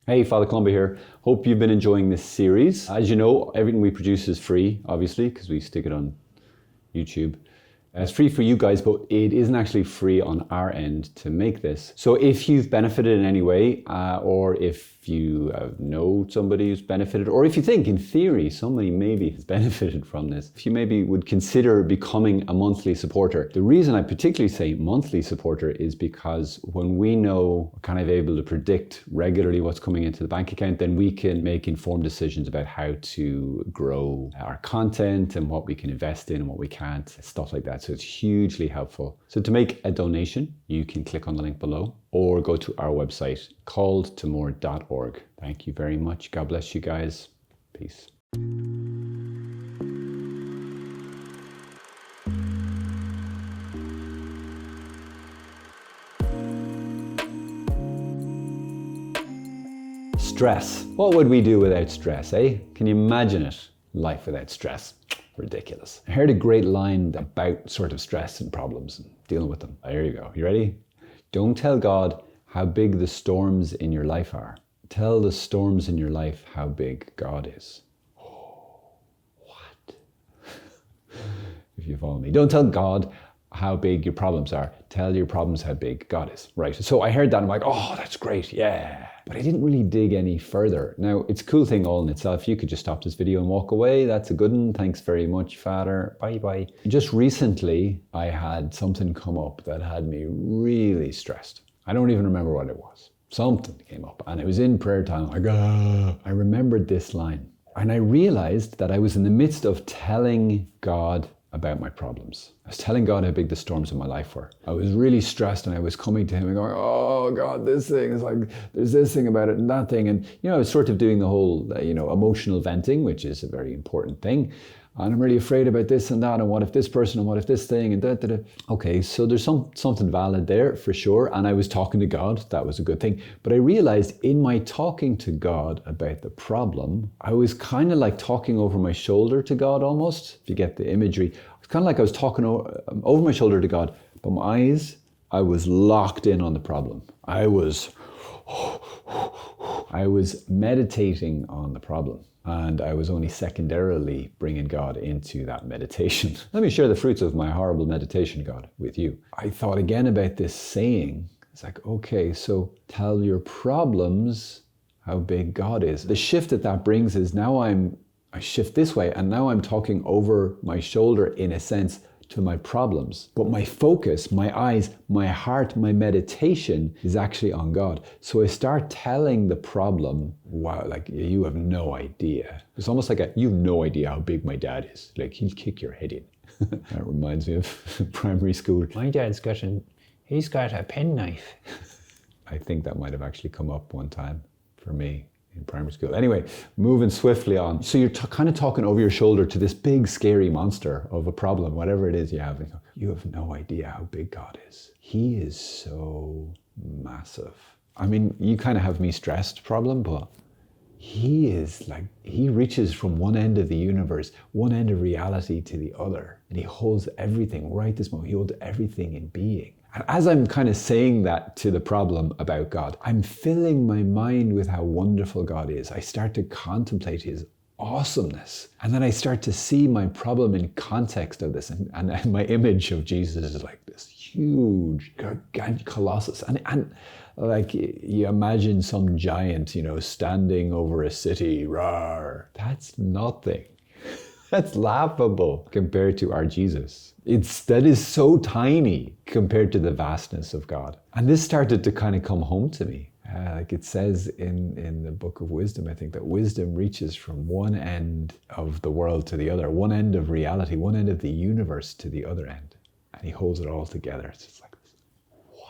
Hey, Father Columba here. Hope you've been enjoying this series. As you know, everything we produce is free, obviously, because we stick it on YouTube. It's free for you guys, but it isn't actually free on our end to make this. So if you've benefited in any way, or if you know somebody who's benefited, or if you think, in theory, somebody maybe has benefited from this, if you maybe would consider becoming a monthly supporter. The reason I particularly say monthly supporter is because when we know, we're kind of able to predict regularly what's coming into the bank account, then we can make informed decisions about how to grow our content and what we can invest in and what we can't, stuff like that. So it's hugely helpful. So to make a donation, you can click on the link below or go to our website, calledtomore.org. Thank you very much. God bless you guys. Peace. Stress. What would we do without stress, eh? Can you imagine it? Life without stress. Ridiculous. I heard a great line about sort of stress and problems and dealing with them. Here you go. You ready? Don't tell God how big the storms in your life are. Tell the storms in your life how big God is. Oh, what? If you follow me. Don't tell God how big your problems are. Tell your problems how big God is. Right. So I heard that and I'm like, oh, that's great. Yeah. But I didn't really dig any further. Now, it's a cool thing all in itself. You could just stop this video and walk away. That's a good one. Thanks very much, Father. Bye-bye. Just recently, I had something come up that had me really stressed. I don't even remember what it was. Something came up and it was in prayer time. I remembered this line. And I realized that I was in the midst of telling God about my problems. I was telling God how big the storms in my life were. I was really stressed and I was coming to him and going, oh God, this thing is like, there's this thing about it and that thing. And, I was sort of doing the whole, emotional venting, which is a very important thing. And I'm really afraid about this and that, and what if this person, and what if this thing, and da. Okay, so there's something valid there for sure. And I was talking to God, that was a good thing. But I realized in my talking to God about the problem, I was kind of like talking over my shoulder to God almost, if you get the imagery. It's kind of like I was talking over my shoulder to God, but my eyes, I was locked in on the problem. I was meditating on the problem. And I was only secondarily bringing God into that meditation. Let me share the fruits of my horrible meditation, God, with you. I thought again about this saying. It's like, okay, so tell your problems how big God is. The shift that brings is now I shift this way, and now I'm talking over my shoulder in a sense to my problems. But my focus, my eyes, my heart, my meditation is actually on God. So I start telling the problem, wow, like you have no idea. It's almost like you have no idea how big my dad is. Like he'll kick your head in. That reminds me of primary school. My dad's he's got a penknife. I think that might have actually come up one time for me in primary school. Anyway, moving swiftly on. So you're kind of talking over your shoulder to this big scary monster of a problem, whatever it is you have. You have no idea how big God is. He is so massive. I mean, you kind of have me stressed problem, but he is like, he reaches from one end of the universe, one end of reality to the other. And he holds everything right this moment. He holds everything in being. And as I'm kind of saying that to the problem about God, I'm filling my mind with how wonderful God is. I start to contemplate his awesomeness. And then I start to see my problem in context of this. And my image of Jesus is like this huge, gargantuan colossus. And like you imagine some giant, standing over a city, rawr. That's nothing. That's laughable compared to our Jesus. That is so tiny compared to the vastness of God. And this started to kind of come home to me. Like it says in the book of wisdom, I think that wisdom reaches from one end of the world to the other, one end of reality, one end of the universe to the other end. And he holds it all together. It's just like this. Wow.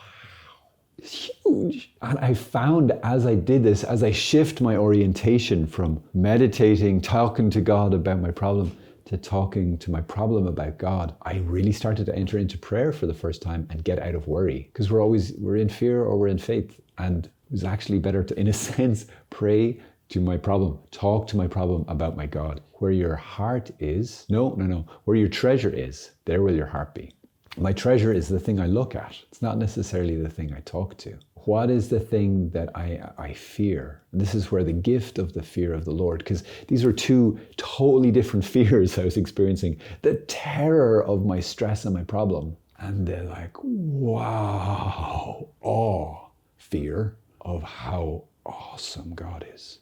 It's huge. And I found as I did this, as I shift my orientation from meditating, talking to God about my problem, to talking to my problem about God, I really started to enter into prayer for the first time and get out of worry. Because we're in fear or we're in faith. And it was actually better to, in a sense, pray to my problem, talk to my problem about my God. Where your heart is, where your treasure is, there will your heart be. My treasure is the thing I look at. It's not necessarily the thing I talk to. What is the thing that I fear? This is where the gift of the fear of the Lord, because these are two totally different fears I was experiencing. The terror of my stress and my problem. And they're like, wow, awe, fear of how awesome God is.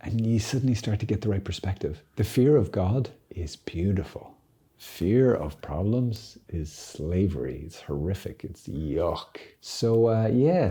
And you suddenly start to get the right perspective. The fear of God is beautiful. Fear of problems is slavery. It's horrific. It's yuck. So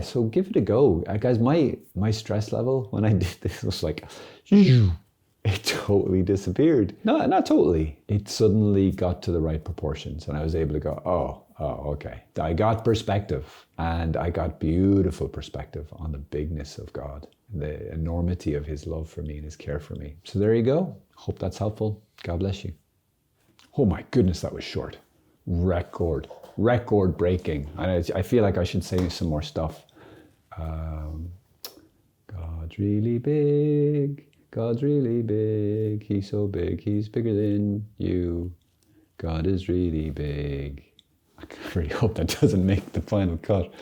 so give it a go. Guys, my stress level when I did this was like, it totally disappeared. No, not totally. It suddenly got to the right proportions and I was able to go, oh, okay. I got perspective, and I got beautiful perspective on the bigness of God, the enormity of his love for me and his care for me. So there you go. Hope that's helpful. God bless you. Oh my goodness, that was short. Record breaking. I feel like I should say some more stuff. God's really big. God's really big. He's so big. He's bigger than you. God is really big. I really hope that doesn't make the final cut.